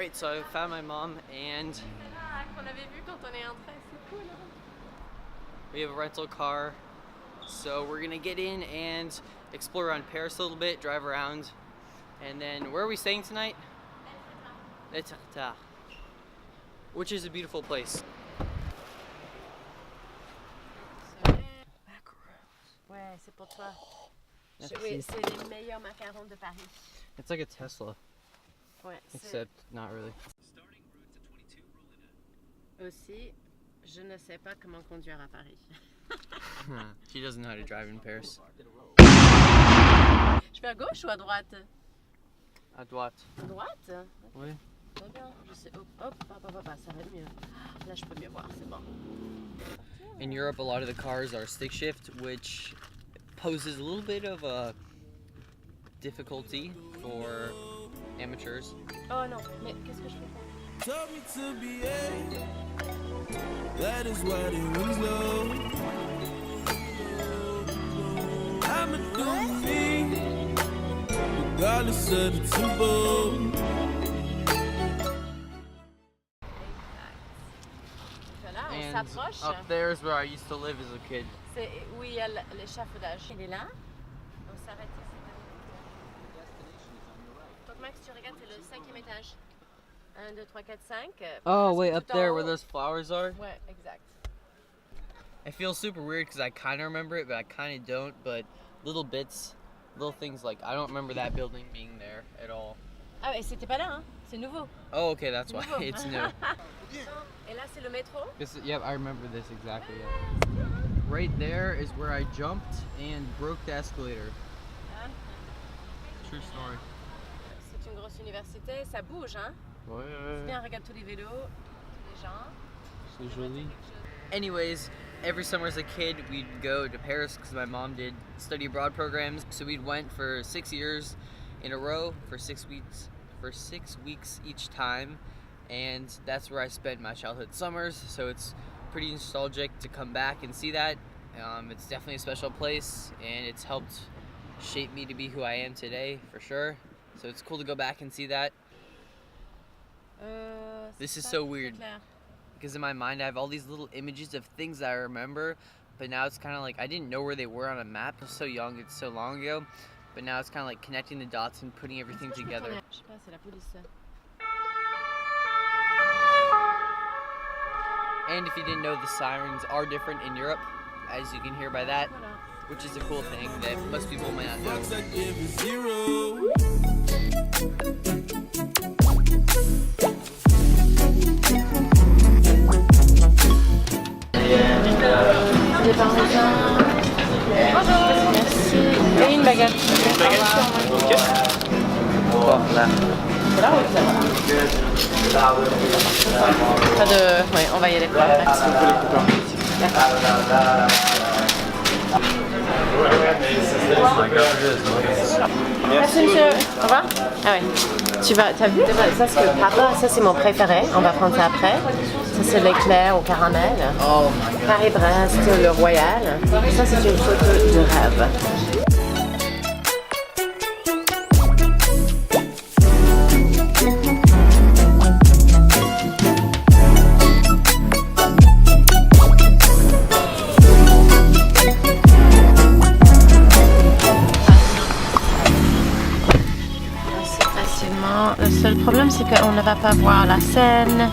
Alright, so I found my mom and we have a rental car. So we're gonna get in and explore around Paris a little bit, drive around, and then where are we staying tonight? Etretat, which is a beautiful place. Ouais, c'est pour toi. Merci. Oui, c'est les meilleurs macarons de Paris. It's like a Tesla, Ouais, except not really. aussi, je ne sais pas comment conduire à Paris. She doesn't know how to drive in Paris. Je vais à gauche ou à droite? À droite. À droite? Oui. Très bien, je sais. Hop, hop, ça va être mieux. Là, je peux mieux voir, c'est bon. In Europe, a lot of the cars are stick shift, which poses a little bit of a difficulty for amateurs. Oh non, mais qu'est-ce que je fais? Told me to behave. That is why they was low. I'ma do me, regardless of the tempo. Là, on And s'approche. up there is where I used to live as a kid. C'est où il y a l'échafaudage. Il est là. On s'arrête ici. Donc Max, tu regardes, c'est le 5e étage. 1, 2, 3, 4, 5. Oh, wait, Tout up en there haut. where those flowers are? Ouais, exact. I feel super weird because I kind of remember it, but I kind of don't. But little bits, little things like I don't remember that building being there at all. Ah, et c'était pas là, hein? C'est nouveau. Oh, okay, that's why Nouveau. it's new. Et là, c'est le métro. Yep, I remember this exactly. Yeah. Right there is where I jumped and broke the escalator. True story. C'est une grosse université, ça bouge, hein? Ouais. C'est bien, regarde tous les vélos, tous les gens. C'est joli. Anyways, every summer as a kid, we'd go to Paris because my mom did study abroad programs. So we went for 6 years in a row for 6 weeks, each time, and that's where I spent my childhood summers. So it's pretty nostalgic to come back and see that. It's definitely a special place, and it's helped shape me to be who I am today, for sure. So it's cool to go back and see that. This is so weird. Because in my mind I have all these little images of things that I remember, but now it's kind of like I didn't know where they were on a map. I was so young, it's so long ago, but now it's kind of like connecting the dots and putting everything together. Je sais pas, c'est la police. And if you didn't know, the sirens are different in Europe, as you can hear by that, which is a cool thing that most people might not know. Fucks I give is zero. Des parmesans. Merci. Et une baguette. Une baguette. Ok. Voilà. C'est là ou c'est là? Pas de... Ouais, on va y aller pour après. Merci monsieur. Au revoir. Ah ouais. T'as vu? Ça c'est le papa, ça c'est mon préféré. On va prendre ça après. Ça c'est l'éclair au caramel. Oh. Paris-Brest, le Royal. Ça c'est une photo de rêve. Le seul problème c'est qu'on ne va pas voir la Seine.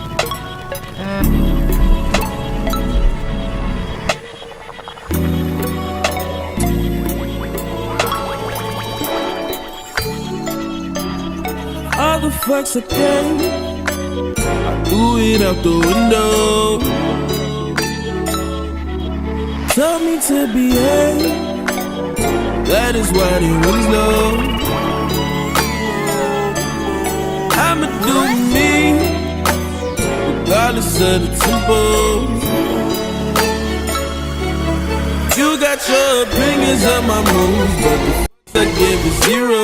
All the fucks I gave, I threw it out the window. Told me to behave, that is why they was low. I'ma do me, regardless of the tempo. You got your opinions of my moves, but the fucks I give is zero.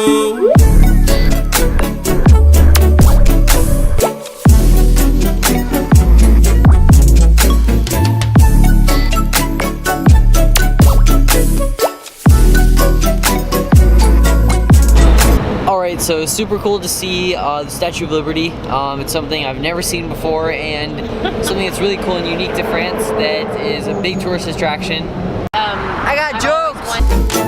Alright, so super cool to see the Statue of Liberty. It's something I've never seen before and something that's really cool and unique to France that is a big tourist attraction. I got jokes!